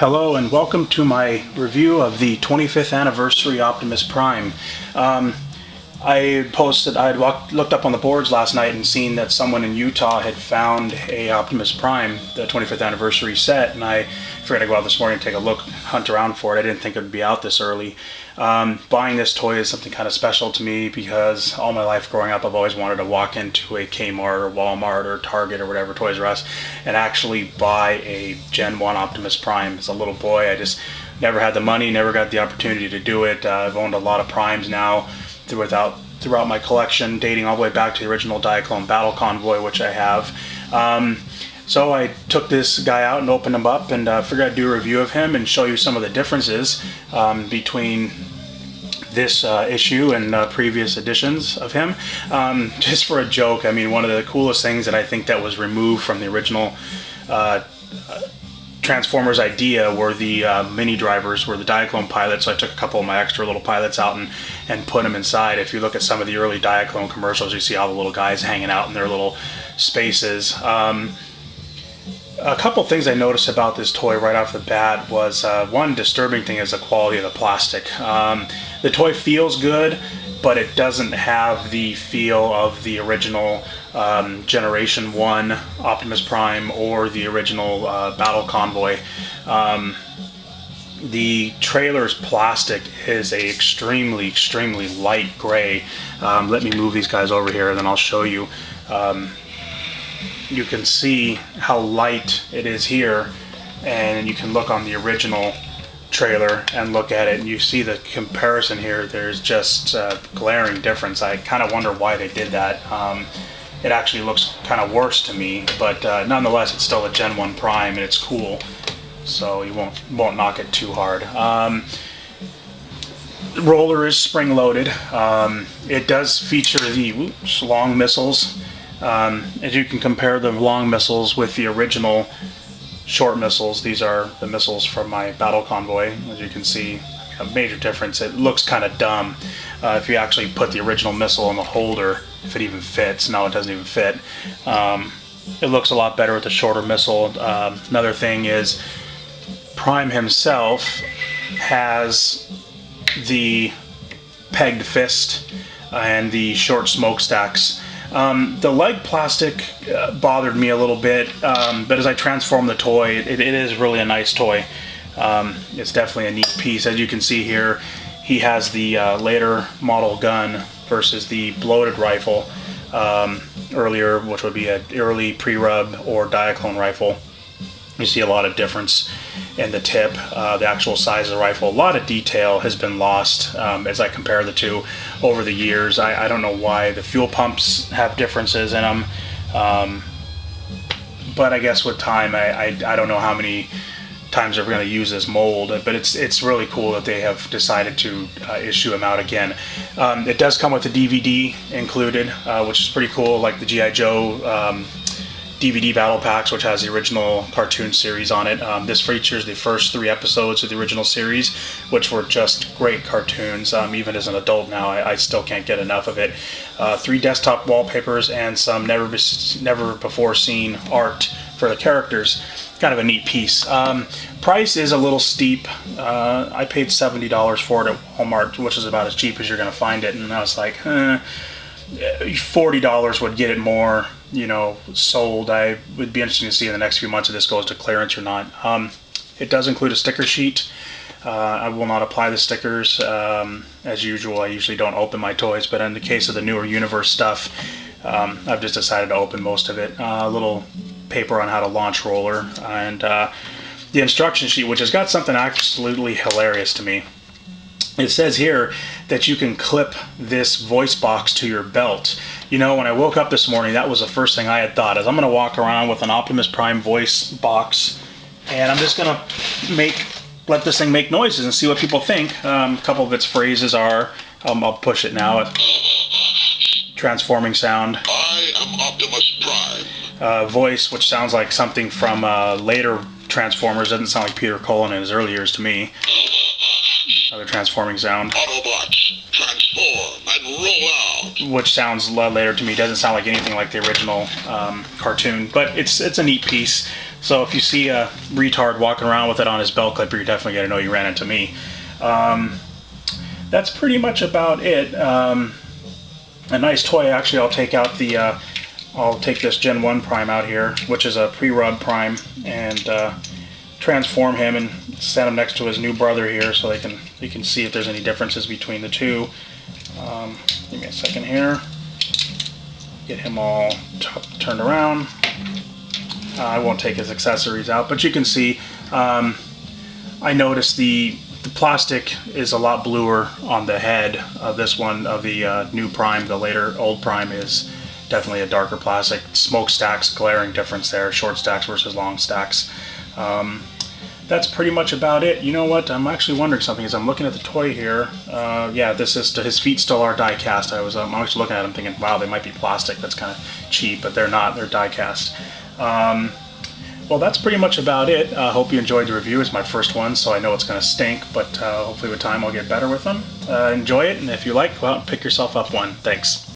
Hello and welcome to my review of the 25th anniversary Optimus Prime. I had looked up on the boards last night and seen that someone in Utah had found a Optimus Prime, the 25th anniversary set, and I figured I'd go out this morning and take a look, hunt around for it. I didn't think it would be out this early. Buying this toy is something kind of special to me because all my life growing up I've always wanted to walk into a Kmart or Walmart or Target or whatever, Toys R Us, and actually buy a Gen 1 Optimus Prime. As a little boy, I just never had the money, never got the opportunity to do it. I've owned a lot of Primes now throughout my collection, dating all the way back to the original Diaclone Battle Convoy, which I have. So I took this guy out and opened him up and figured I'd do a review of him and show you some of the differences between this issue and previous editions of him. Just for a joke, I mean, one of the coolest things that I think that was removed from the original Transformers idea were the mini drivers, were the Diaclone pilots. So I took a couple of my extra little pilots out and put them inside. If you look at some of the early Diaclone commercials, you see all the little guys hanging out in their little spaces. A couple things I noticed about this toy right off the bat was one disturbing thing is the quality of the plastic. The toy feels good, but it doesn't have the feel of the original Generation 1 Optimus Prime or the original Battle Convoy. The trailer's plastic is a extremely light gray. Let me move these guys over here and then I'll show you. You can see how light it is here, and you can look on the original trailer and look at it and you see the comparison here. There's just a glaring difference. I kind of wonder why they did that. It actually looks kind of worse to me, but nonetheless it's still a Gen 1 Prime and it's cool, so you won't knock it too hard. The roller is spring-loaded. It does feature the long missiles. As you can compare the long missiles with the original short missiles, these are the missiles from my Battle Convoy. As you can see, a major difference. It looks kind of dumb if you actually put the original missile in the holder, if it even fits. No, it doesn't even fit. It looks a lot better with the shorter missile. Another thing is Prime himself has the pegged fist and the short smokestacks. The leg plastic bothered me a little bit, but as I transform the toy, it is really a nice toy. It's definitely a neat piece. As you can see here, he has the later model gun versus the bloated rifle earlier, which would be an early pre-rub or Diaclone rifle. You see a lot of difference in the tip, the actual size of the rifle. A lot of detail has been lost as I compare the two over the years. I don't know why. The fuel pumps have differences in them, but I guess with time, I don't know how many times they're going to use this mold, but it's really cool that they have decided to issue them out again. It does come with a DVD included, which is pretty cool, like the G.I. Joe DVD battle packs, which has the original cartoon series on it. This features the first 3 episodes of the original series, which were just great cartoons. Even as an adult now, I still can't get enough of it. 3 desktop wallpapers and some never before seen art for the characters. Kind of a neat piece. Price is a little steep. I paid $70 for it at Walmart, which is about as cheap as you're going to find it, and I was like, $40 would get it more, sold. I would be interested to see in the next few months if this goes to clearance or not. It does include a sticker sheet. I will not apply the stickers. As usual, I usually don't open my toys, but in the case of the newer universe stuff, I've just decided to open most of it. A little paper on how to launch roller, and the instruction sheet, which has got something absolutely hilarious to me. It says here that you can clip this voice box to your belt. When I woke up this morning, that was the first thing I had thought, is I'm going to walk around with an Optimus Prime voice box, and I'm just going to let this thing make noises and see what people think. A couple of its phrases are, I'll push it now, transforming sound. I am Optimus Prime. Voice, which sounds like something from later Transformers. Doesn't sound like Peter Cullen in his early years to me. Another transforming sound. Autobots, transform and roll out. Which sounds later to me. Doesn't sound like anything like the original cartoon, but it's a neat piece. So if you see a retard walking around with it on his belt clipper, you're definitely going to know you ran into me. That's pretty much about it. A nice toy. Actually, I'll take out the I'll take this Gen 1 Prime out here, which is a pre-rub Prime, and transform him and stand him next to his new brother here, so you can see if there's any differences between the two. Give me a second here. Get him all turned around. I won't take his accessories out, but you can see I noticed the plastic is a lot bluer on the head of this one, of the new Prime. The later old Prime is definitely a darker plastic. Smokestacks, glaring difference there, short stacks versus long stacks. That's pretty much about it. You know what? I'm actually wondering something as I'm looking at the toy here. Yeah, this is his feet still are die cast. I'm actually looking at them thinking, wow, they might be plastic. That's kind of cheap, but they're not. They're die cast. Well, that's pretty much about it. I hope you enjoyed the review. It's my first one, so I know it's going to stink, but hopefully with time I'll get better with them. Enjoy it, and if you like, go out and pick yourself up one. Thanks.